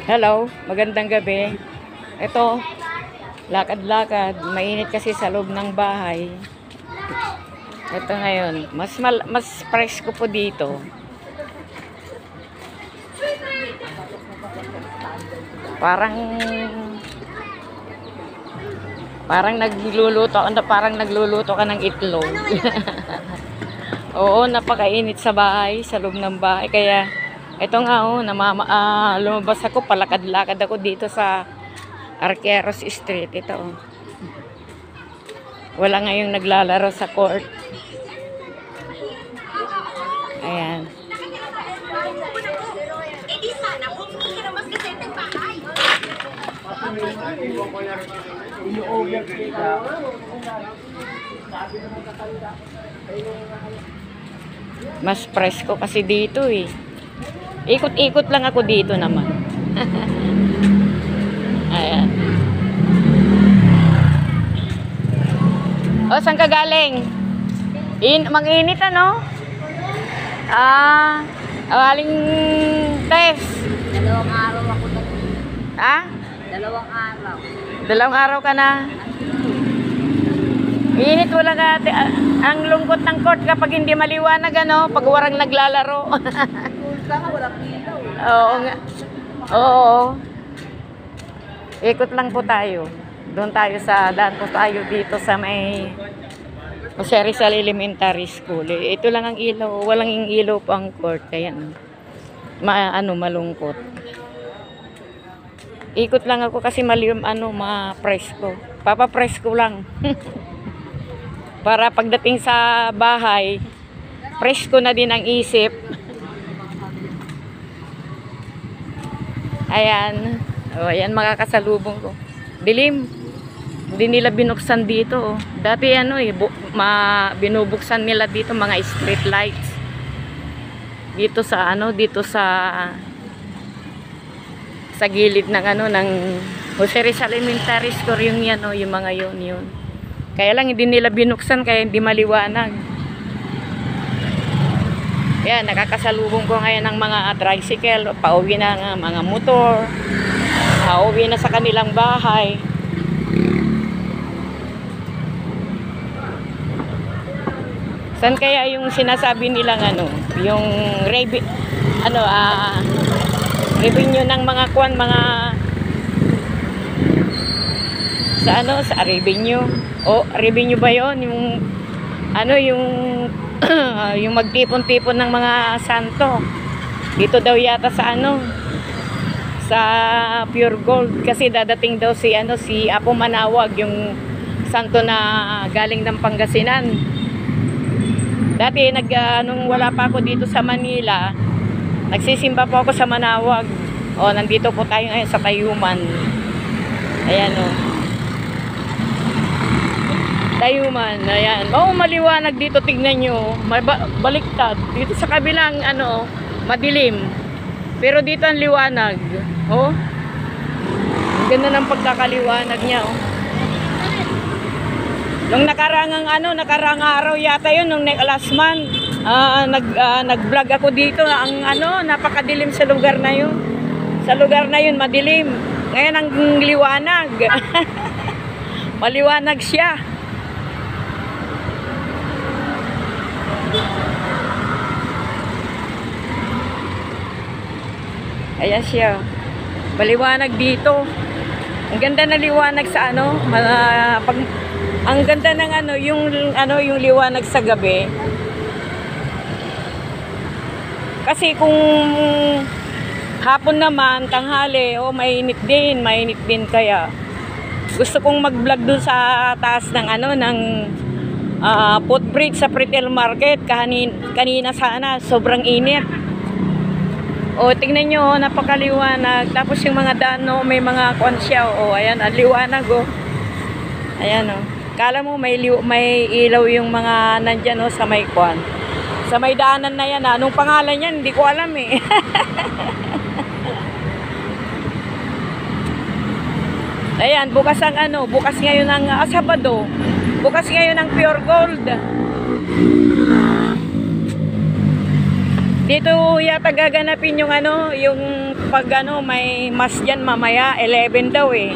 Hello, magandang gabi. Ito, lakad-lakad. Mainit kasi sa loob ng bahay. Ito ngayon, mas presko po dito. Parang nagluluto ka ng itlog. Oo, napakainit sa bahay, sa loob ng bahay. Kaya ito nga lumabas ako, palakad-lakad ako dito sa Arqueros Street. Ito. Wala ngayong naglalaro sa court. Ayan. Mas presko kasi dito eh. Ikot-ikot lang ako dito naman. Ayan. O, saan ka galing? Mag-init ano? Aling test. Dalawang araw ako na. Ha? Dalawang araw. Dalawang araw ka na. Init wala natin. Ang lungkot ng court kapag hindi maliwanag ano, pag warang naglalaro. Saka walang ilaw. Oo nga. Oo. Ikot lang po tayo. Doon tayo daan po tayo dito sa may Jose Rizal Elementary School. Ito lang ang ilaw. Walang ilaw po ang court. Kaya malungkot. Ikot lang ako kasi ma-presko. Papa-presko lang. Para pagdating sa bahay, presko na din ang isip. Ayan. O, ayan makakasalubong ko. Dilim. Hindi nila binuksan dito. Oh. Dati binubuksan nila dito mga street lights. Dito sa gilid ng ng Jose Rizal Elementary School yung mga yun. Kaya lang hindi nila binuksan kaya hindi maliwanag. Yan, nakakasalubong ko ngayon ng mga tricycle, pauwi na ng mga motor. Pauwi na sa kanilang bahay. Saan kaya yung sinasabi nilang yung revenue ng mga sa revenue. Revenue ba 'yon? Yung magtipon-tipon ng mga santo. Dito daw yata sa Pure Gold kasi dadating daw si Apo Manawag, yung santo na galing ng Pangasinan. Dati nung wala pa ako dito sa Manila, nagsisimba po ako sa Manawag. Nandito po tayo ngayon sa Tayuman. Ayan Tayuman, ayan. Maliwanag dito, tignan nyo. Baliktad. Dito sa kabilang madilim. Pero dito ang liwanag. Ganda ng pagkakaliwanag niya. Nung nakarang araw yata yun, nung last month, nag-vlog ako dito. Ang napakadilim sa lugar na yun. Sa lugar na yun, madilim. Ngayon ang liwanag. Maliwanag siya. Ayan siya. Maliwanag dito. Ang ganda na liwanag sa ang ganda ng yung liwanag sa gabi. Kasi kung hapon naman, tanghali, mainit din kaya. Gusto kong mag-vlog dun sa taas ng footbridge sa Pretel Market kanina sana, sobrang init. Tingnan nyo, napakaliwanag. Tapos yung mga daan, may mga konsya. Ayan, liwanag. Ayan, kala mo may ilaw yung mga nandyan sa may kwan. Sa may daanan na yan. Anong pangalan yan? Hindi ko alam eh. Ayan, bukas ngayon ng Sabado. Bukas ngayon ng Pure Gold. Dito yata gaganapin yung yung pag ano, may mas dyan mamaya, 11 daw eh.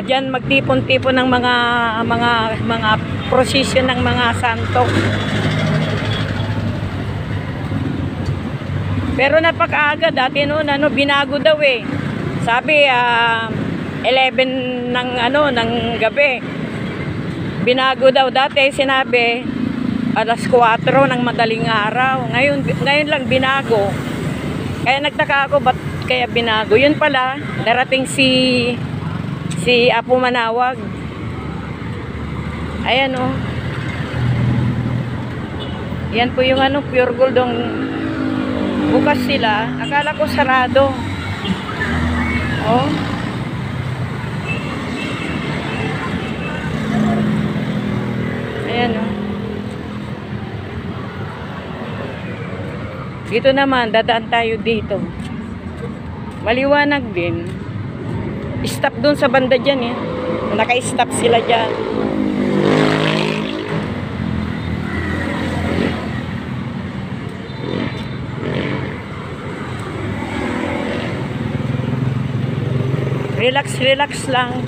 Dyan magtipon-tipon ng mga prosesyon ng mga santo. Pero napakaaga dati noon, binago daw eh. Sabi 11 ng gabi. Binago daw dati, sinabi alas 4 ng madaling araw. Ngayon lang binago. Kaya nagtaka ako ba't kaya binago. Yun pala, darating si Apo Manawag. Ayan oh. Yan po yung pure gold ang bukas sila. Akala ko sarado. Oh. Ayan oh. Dito naman, dadaan tayo dito. Maliwanag din. Stop dun sa banda dyan eh. Naka-stop sila dyan. Relax lang.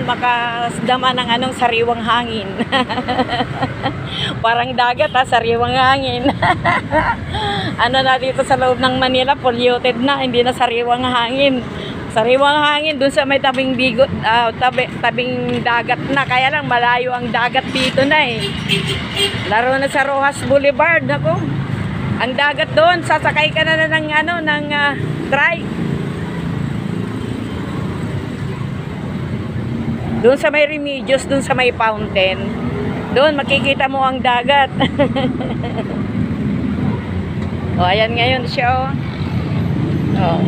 Makasdama ng sariwang hangin. Parang dagat sariwang hangin. Na dito sa loob ng Manila, polluted na, hindi na sariwang hangin. Sariwang hangin dun sa may tabing bigot, tabing dagat na, kaya lang malayo ang dagat dito na eh. Laro na sa Rojas Boulevard, ako. Ang dagat doon, sasakay ka na ng trike. Doon sa may Remedios, doon sa may fountain, doon makikita mo ang dagat. O, ayan ngayon siya. O,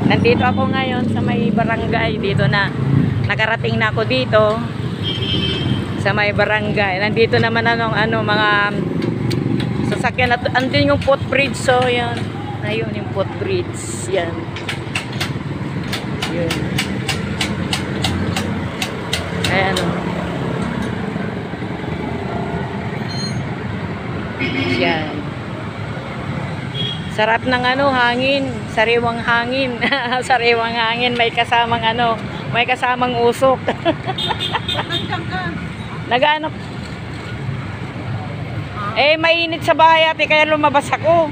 nandito ako ngayon sa may barangay. Dito na, nakarating na ako dito sa may barangay. Nandito naman mga sasakyan. Andun yung footbridge. So, yan. Ayun yung footbridge. Yan. Yun. Ayan o. Yan. Sarap ng hangin. Sariwang hangin. Sariwang hangin. May kasamang may kasamang usok. Nag-ano? Mainit sa bahay ate, kaya lumabas ako.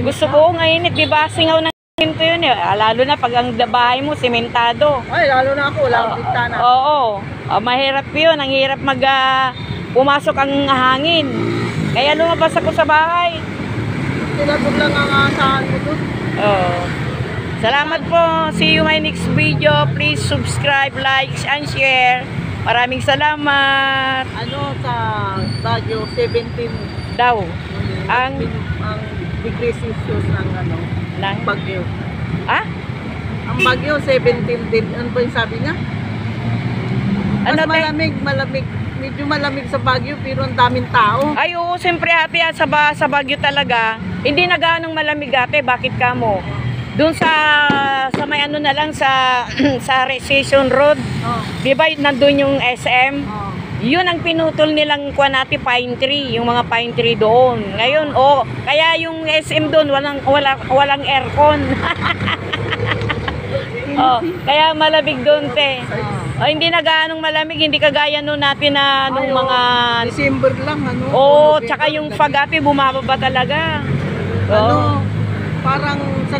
Gusto ko mainit. Diba singaw ng to yun eh. Lalo na pag ang bahay mo sementado. Ay, lalo na ako, wala akong bintana. Oo. Mahirap yun. Ang hirap pumasok ang hangin. Kaya lumabas ako sa bahay. Tinatog lang ang asahan mo doon. Oo. Salamat po. See you my next video. Please subscribe, like, and share. Maraming salamat. Sa Baguio, 17 Daw. Ang degree Celsius ng Baguio. Ang Baguio, 17 din. Ano ba yung sabi niya? Mas malamig. Medyo malamig sa Baguio, pero ang daming tao. Ay, oo, siyempre ate, sa Baguio talaga. Hindi na ganong malamig ate. Bakit ka mo? Doon sa may na lang sa Recession Road. Oh. Di ba nandun yung SM? Oh. Yun ang pinutol nilang natin pine tree, yung mga pine tree doon. Ngayon, kaya yung SM doon walang aircon. Kaya malamig doon, te. Hindi na gaanong malamig, hindi kagaya noon natin na nung mga December lang tsaka yung fog ate bumababa talaga. Parang sa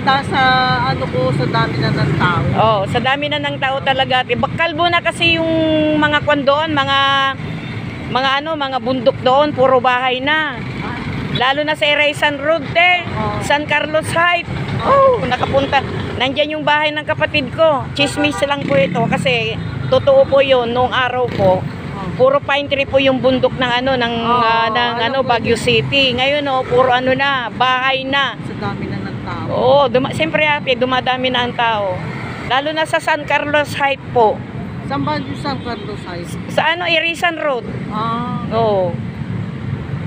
dami na ng tao. Sa dami na ng tao talaga. Kalbo na kasi yung mga kwan doon, mga bundok doon, puro bahay na. Lalo na sa Eraisan Road, San Carlos Heights. Nakapunta. Nandiyan yung bahay ng kapatid ko. Chismis lang po ito kasi totoo po yun nung araw po. Puro pine tree po yung bundok ng Baguio City. Ngayon puro na, bahay na. Sa dami na ng tao. Siyempre ate, dumadami na ang tao. Lalo na sa San Carlos Heights po. Saan ba yung San Carlos Heights? Sa Irisan Road.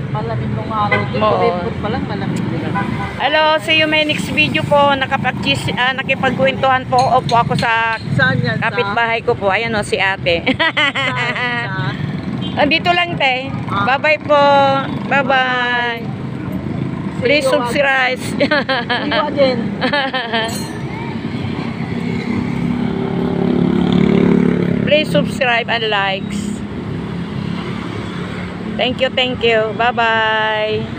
Malamig nung araw din. Kuripot pa lang, malamig nila. Hello, see you my next video po. Nakipagkwentuhan po ako sa Saan yan? kapitbahay ko po. Ayan si ate. Saan? Andito lang, te. Bye-bye po. Bye-bye. Please subscribe. Iwa din. Please subscribe and likes. Thank you, thank you. Bye-bye.